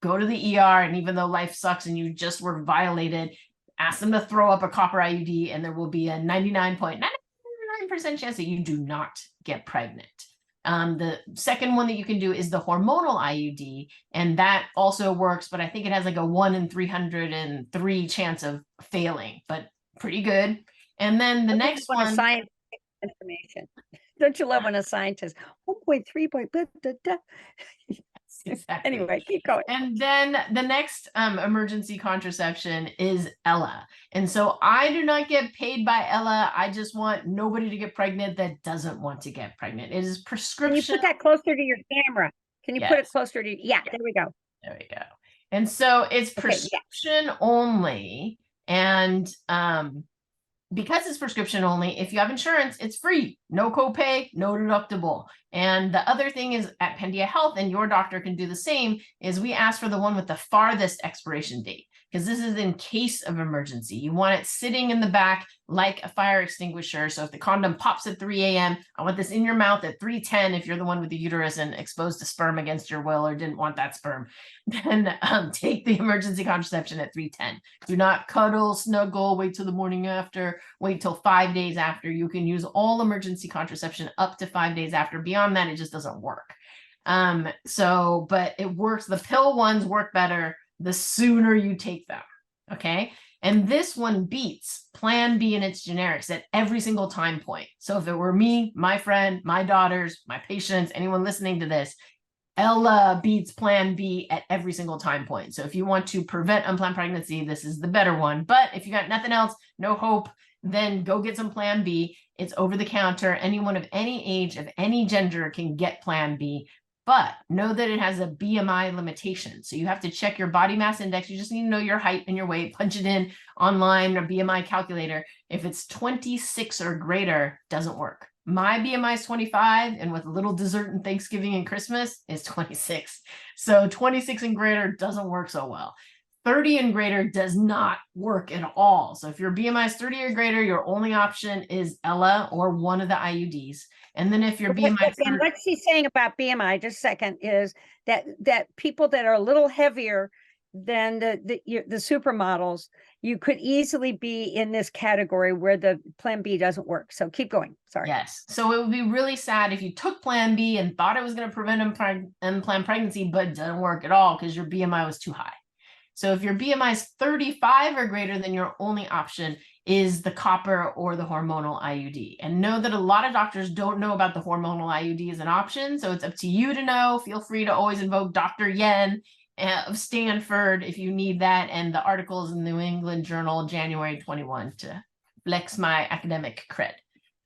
go to the ER, and even though life sucks and you just were violated, ask them to throw up a copper IUD, and there will be a 99.999% chance that you do not get pregnant. The second one that you can do is the hormonal IUD, and that also works, but I think it has like a 1 in 303 chance of failing, but pretty good. And then the next one, science information. Don't you love when a scientist 1.3 point Exactly. Anyway, keep going. And then the next emergency contraception is Ella. And so I do not get paid by Ella. I just want nobody to get pregnant that doesn't want to get pregnant. It is prescription. Can you put that closer to your camera? Can you put it closer to, yeah, there we go. There we go. And so it's prescription only. And because it's prescription only, if you have insurance, it's free, no copay, no deductible. And the other thing is at Pandia Health, and your doctor can do the same, is we ask for the one with the farthest expiration date, because this is in case of emergency. You want it sitting in the back like a fire extinguisher. So if the condom pops at 3 a.m., I want this in your mouth at 3:10 if you're the one with the uterus and exposed to sperm against your will or didn't want that sperm. Then take the emergency contraception at 3:10. Do not cuddle, snuggle, wait till the morning after, wait till 5 days after. You can use all emergency contraception up to 5 days after. Beyond that, it just doesn't work. But it works. The pill ones work better the sooner you take them. Okay. And this one beats Plan B in its generics at every single time point. So if it were me, my friend, my daughters, my patients, anyone listening to this, Ella beats Plan B at every single time point. So if you want to prevent unplanned pregnancy, this is the better one. But if you got nothing else, no hope, then go get some Plan B. It's over the counter. Anyone of any age, of any gender can get Plan B. But know that it has a BMI limitation. So you have to check your body mass index. You just need to know your height and your weight, punch it in online or BMI calculator. If it's 26 or greater, doesn't work. My BMI is 25, and with a little dessert and Thanksgiving and Christmas is 26. So 26 and greater doesn't work so well. 30 and greater does not work at all. So if your BMI is 30 or greater, your only option is Ella or one of the IUDs. And then if your BMI and what she's saying about BMI, just a second, is that people that are a little heavier than the supermodels, you could easily be in this category where the plan B doesn't work. So keep going. Sorry. Yes. So it would be really sad if you took plan B and thought it was going to prevent unplanned pregnancy, but it didn't work at all because your BMI was too high. So if your BMI is 35 or greater, then your only option is the copper or the hormonal IUD. And know that a lot of doctors don't know about the hormonal IUD as an option. So it's up to you to know. Feel free to always invoke Dr. Yen of Stanford if you need that. And the articles in the New England Journal, January 21, to flex my academic cred.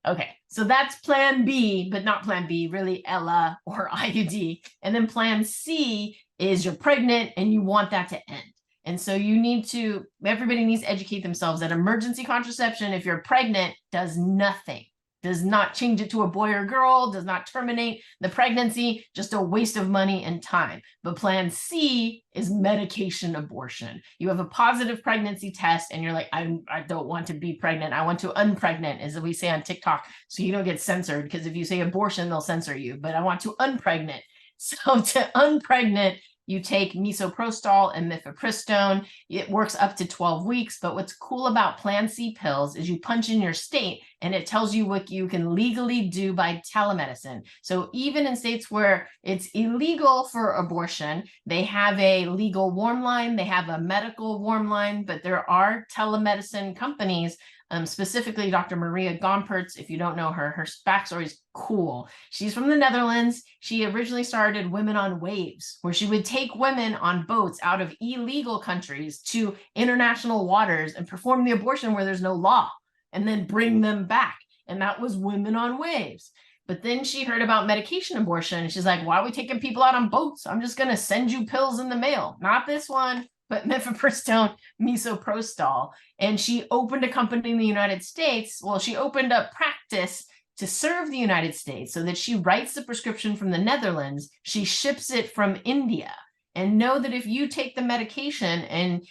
Okay, so that's plan B, but not plan B, really Ella or IUD. And then plan C is you're pregnant and you want that to end. And so everybody needs to educate themselves that emergency contraception, if you're pregnant, does nothing, does not change it to a boy or girl, does not terminate the pregnancy, just a waste of money and time. But plan C is medication abortion. You have a positive pregnancy test and you're like, I don't want to be pregnant. I want to unpregnant, as we say on TikTok, so you don't get censored, because if you say abortion, they'll censor you, but I want to unpregnant. So to unpregnant, you take misoprostol and mifepristone. It works up to 12 weeks. But what's cool about Plan C pills is you punch in your state and it tells you what you can legally do by telemedicine. So even in states where it's illegal for abortion, they have a legal warm line, they have a medical warm line, but there are telemedicine companies. Specifically, Dr. Maria Gompertz, if you don't know her backstory is cool. She's from the Netherlands. She originally started Women on Waves, where she would take women on boats out of illegal countries to international waters and perform the abortion where there's no law, and then bring them back. And that was Women on Waves. But then she heard about medication abortion, and she's like, why are we taking people out on boats? I'm just going to send you pills in the mail. Not this one, but mifepristone, misoprostol. And she opened a company in the United States. Well, she opened a practice to serve the United States so that she writes the prescription from the Netherlands. She ships it from India. And know that if you take the medication and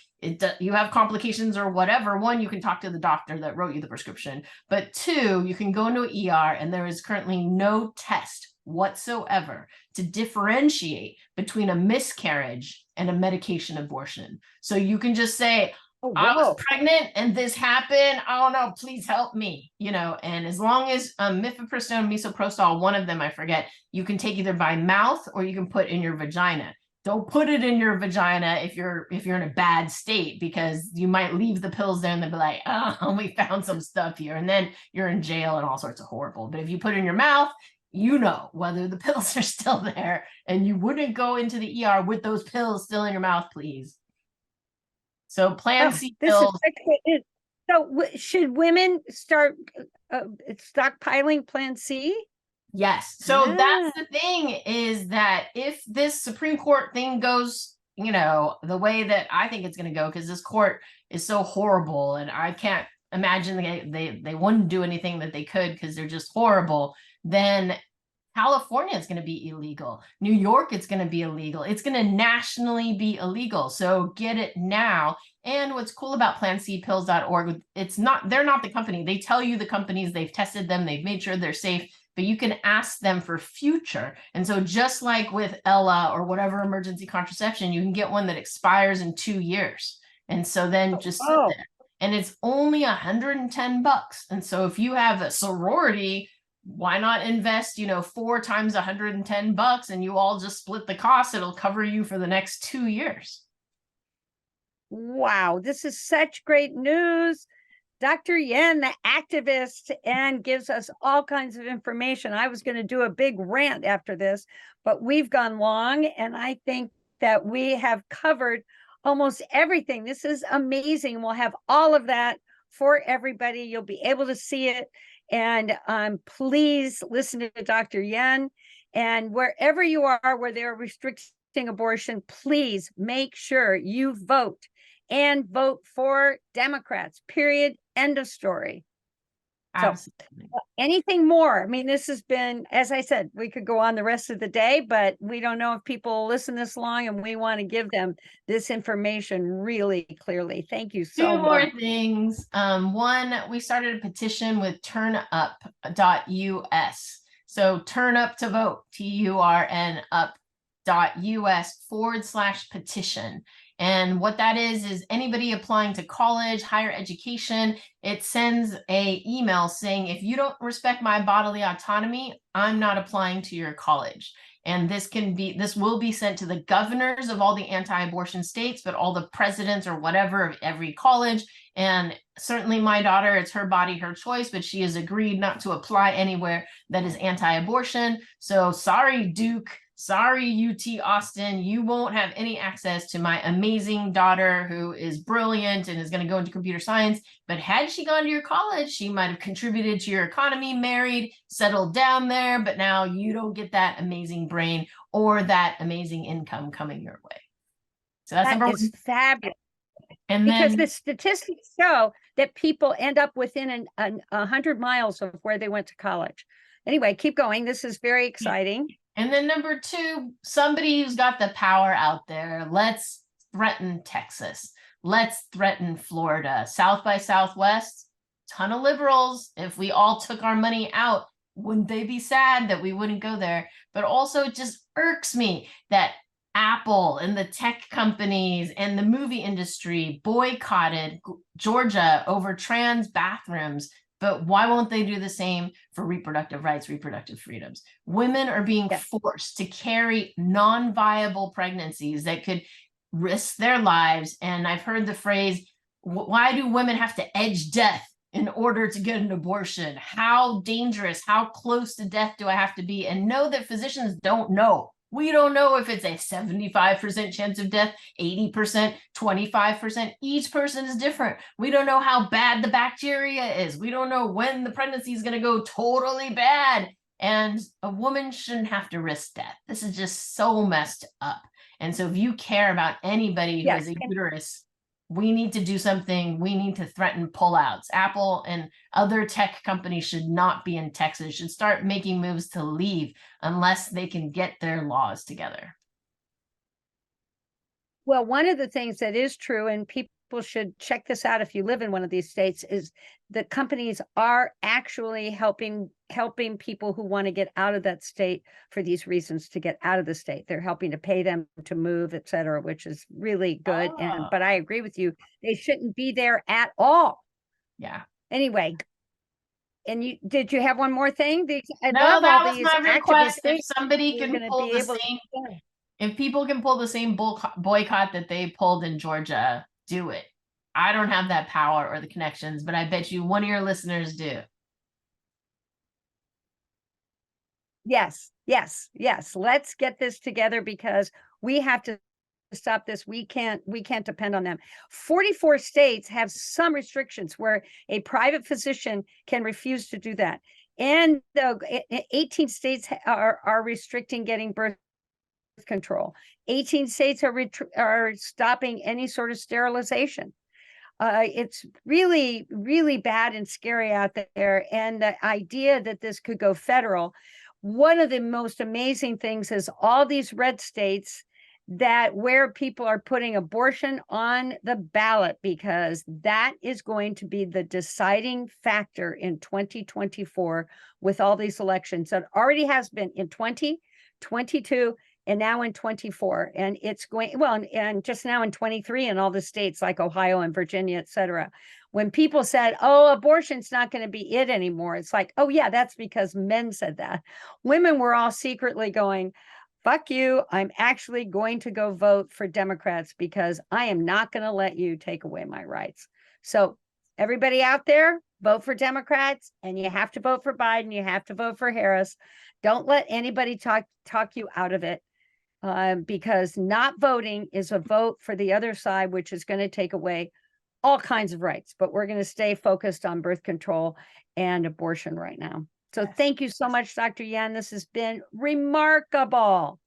you have complications or whatever, one, you can talk to the doctor that wrote you the prescription. But two, you can go into an ER and there is currently no test whatsoever to differentiate between a miscarriage and a medication abortion. So you can just say, oh, I was pregnant and this happened. Oh no, please help me. And as long as mifepristone, misoprostol, one of them, I forget, you can take either by mouth or you can put in your vagina. Don't put it in your vagina if you're in a bad state, because you might leave the pills there and they'll be like, oh, we found some stuff here. And then you're in jail and all sorts of horrible. But if you put it in your mouth, whether the pills are still there, and you wouldn't go into the ER with those pills still in your mouth, please. So Plan C pills. So should women start stockpiling Plan C? Yes. So that's the thing, is that if this Supreme Court thing goes, the way that I think it's going to go, because this court is so horrible and I can't imagine they wouldn't do anything that they could because they're just horrible, then California is going to be illegal. New York, it's going to be illegal. It's going to nationally be illegal. So get it now. And what's cool about PlanCpills.org, they're not the company. They tell you the companies, they've tested them, they've made sure they're safe, but you can ask them for future. And so just like with Ella or whatever emergency contraception, you can get one that expires in 2 years. And so then just sit there. And it's only $110. And so if you have a sorority, why not invest, 4 times $110 and you all just split the cost? It'll cover you for the next 2 years. Wow, this is such great news. Dr. Yen, the activist, and gives us all kinds of information. I was going to do a big rant after this, but we've gone long, and I think that we have covered almost everything. This is amazing. We'll have all of that for everybody. You'll be able to see it. And please listen to Dr. Yen. And wherever you are, where they're restricting abortion, please make sure you vote, and vote for Democrats, period, end of story. Absolutely. Anything more? I mean, this has been, as I said, we could go on the rest of the day, but we don't know if people listen this long, and we want to give them this information really clearly. Thank you so Two much. more things. One, we started a petition with turnup.us. So turn up to vote, TURN up.us/petition. And what that is anybody applying to college, higher education, it sends a email saying, if you don't respect my bodily autonomy, I'm not applying to your college. And this will be sent to the governors of all the anti-abortion states, but all the presidents or whatever of every college. And certainly my daughter, it's her body, her choice, but she has agreed not to apply anywhere that is anti-abortion. So sorry, Duke. Sorry, UT Austin, you won't have any access to my amazing daughter who is brilliant and is going to go into computer science. But had she gone to your college, she might have contributed to your economy, married, settled down there. But now you don't get that amazing brain or that amazing income coming your way. So that's number one. Fabulous. And because then the statistics show that people end up within 100 miles of where they went to college. Anyway, keep going. This is very exciting. And then number two, somebody who's got the power out there, let's threaten Texas. Let's threaten Florida. South by Southwest, ton of liberals. If we all took our money out, wouldn't they be sad that we wouldn't go there? But also it just irks me that Apple and the tech companies and the movie industry boycotted Georgia over trans bathrooms. But why won't they do the same for reproductive rights, reproductive freedoms? Women are being forced to carry non-viable pregnancies that could risk their lives. And I've heard the phrase, why do women have to edge death in order to get an abortion? How dangerous, how close to death do I have to be? And know that physicians don't know. We don't know if it's a 75% chance of death, 80%, 25%. Each person is different. We don't know how bad the bacteria is. We don't know when the pregnancy is going to go totally bad. And a woman shouldn't have to risk death. This is just so messed up. And so if you care about anybody who has a uterus, we need to do something. We need to threaten pullouts. Apple and other tech companies should not be in Texas, should start making moves to leave unless they can get their laws together. Well, one of the things that is true, and people should check this out if you live in one of these states, is that companies are actually helping people who want to get out of that state for these reasons to get out of the state. They're helping to pay them to move, et cetera, which is really good. But I agree with you. They shouldn't be there at all. Yeah. Anyway. And did you have one more thing? No, that was my request. If somebody can pull the same, if people can pull the same boycott that they pulled in Georgia, do it. I don't have that power or the connections, but I bet you one of your listeners do. Yes. Let's get this together because we have to stop this. We can't depend on them. 44 states have some restrictions where a private physician can refuse to do that. And 18 states are restricting getting birth control. 18 states are stopping any sort of sterilization. It's really, really bad and scary out there. And the idea that this could go federal, one of the most amazing things is all these red states where people are putting abortion on the ballot, because that is going to be the deciding factor in 2024 with all these elections. It already has been in 2022 and now in 24, and it's going and just now in 23 in all the states like Ohio and Virginia, et cetera. When people said, oh, abortion's not going to be it anymore, it's like, oh yeah, that's because men said that. Women were all secretly going, fuck you, I'm actually going to go vote for Democrats because I am not going to let you take away my rights. So everybody out there, vote for Democrats, and you have to vote for Biden, you have to vote for Harris. Don't let anybody talk you out of it, because not voting is a vote for the other side, which is going to take away all kinds of rights. But we're going to stay focused on birth control and abortion right now. So thank you so much, Dr. Yen. This has been remarkable.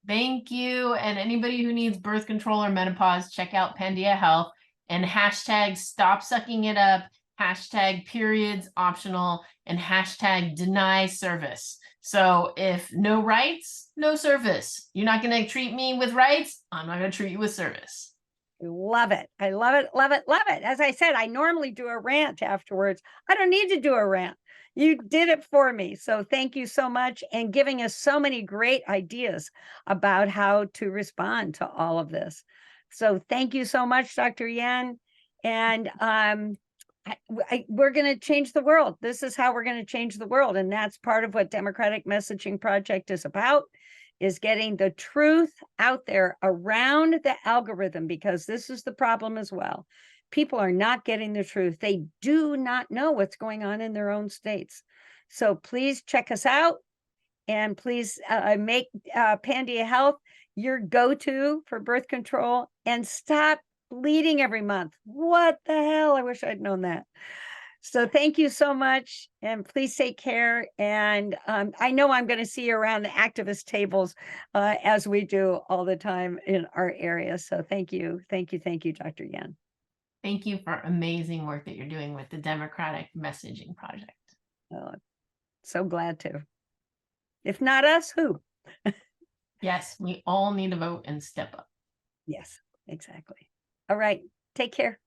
Thank you. And anybody who needs birth control or menopause, check out Pandia Health and hashtag stop sucking it up, hashtag periods optional, and hashtag deny service. So if no rights, no service. You're not going to treat me with rights, I'm not going to treat you with service. Love it. I love it, love it, love it. As I said, I normally do a rant afterwards. I don't need to do a rant. You did it for me. So thank you so much, and giving us so many great ideas about how to respond to all of this. So thank you so much, Dr. Yen. And we're going to change the world. This is how we're going to change the world. And that's part of what Democratic Messaging Project is about, is getting the truth out there around the algorithm, because this is the problem as well. People are not getting the truth. They do not know what's going on in their own states. So please check us out, and please make Pandia Health your go-to for birth control, and stop bleeding every month. What the hell? I wish I'd known that. So thank you so much, and please take care. And I know I'm going to see you around the activist tables as we do all the time in our area. So thank you, thank you, thank you, Dr. Yen. Thank you for amazing work that you're doing with the Democratic Messaging Project. Oh, so glad to. If not us, who? Yes, we all need to vote and step up. Yes, exactly. All right. Take care.